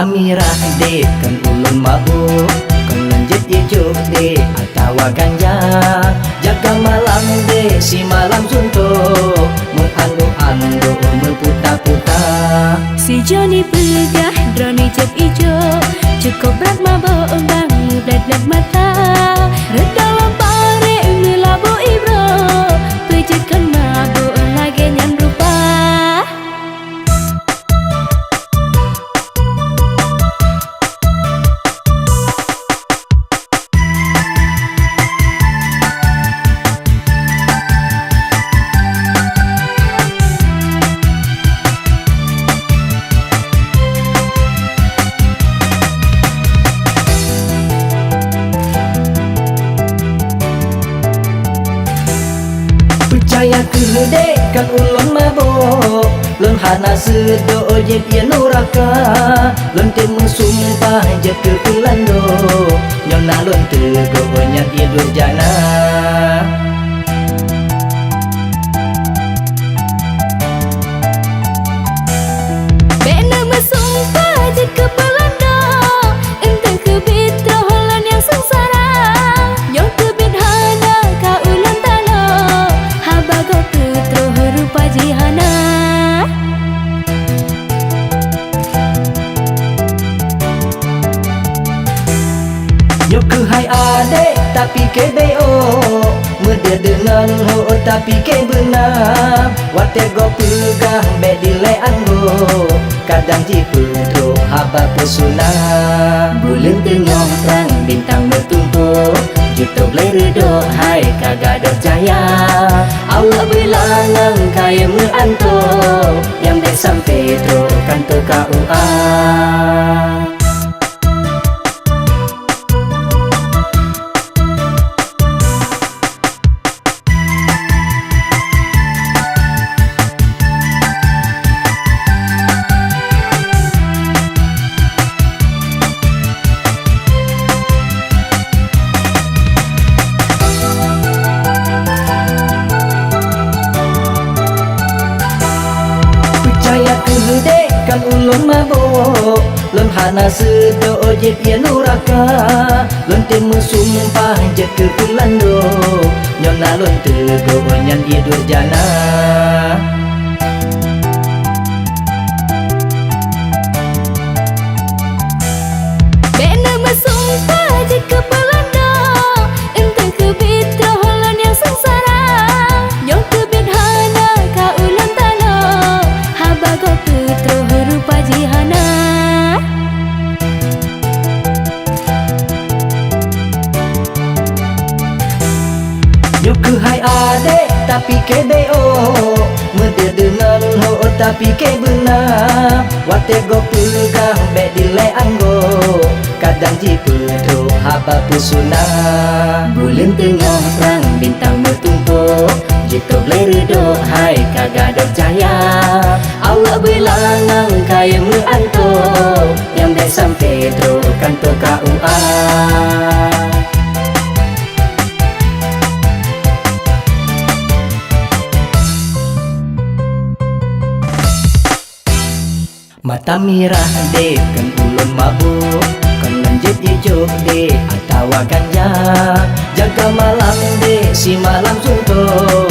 Mata merah dek kan ulun mabuk, kan lanjut ijuk dek atawa ganja. Jaga malam dek si malam suntuk, mengandu-andu memputar-putar. Si Johnny pegah drone ijab ijo, cukup berat mabuk bang belat-belat mata. Reda lampare melabu ibro, pejekan mabuk lagi nyan rupa. Percaya ke dek kan ulun mabuk, lun hana sedo je dia nuraka. Lun temu sumpah je ke pelando, nyona lun tego nyat dia durjana. Bena mesumpah je ke pelando, entah ke bitroholan yang sengsara. Nyok ke bidhana ka ulun talo, habago putroh rupa jihana. Nyok ke hai adek tapi ke beo, muda dengan ho tapi ke benar. Wate go pegang be dile anggo, kadang ji putro haba pesona. Bulan tengah terang bintang bertumpuk, juto boleh redo hai kagak ada jaya. Allah bilangan kaya meanto, yang dek sampai tro kan TKUA. Percaya ke dek kan ulun mabuk, lun hana sedo je dia nuraka. Lun temu sumpah je ke pelando, nyona lun tego nyan dia durjana. Bena mesumpah je ke pelando, entah ke bitroholan yang sengsara. Nyok ke bidhana ka ulun talo, habago putroh rupa jihana. Nyok ke hai adek tapi ke beo, muda dengan ho tapi ke benar. Wate go pegang be dile anggo, kadang ji putro haba pesona. Bulan tengah terang bintang bertumpuk, juto boleh redo hai kagak ada jaya. Allah bilangan kaya meanto, yang dek sampai tro kan TKUA. Mata merah dek kan ulun mabuk, kan lanjut ijuk dek atawa ganja. Jaga malam dek si malam suntuk,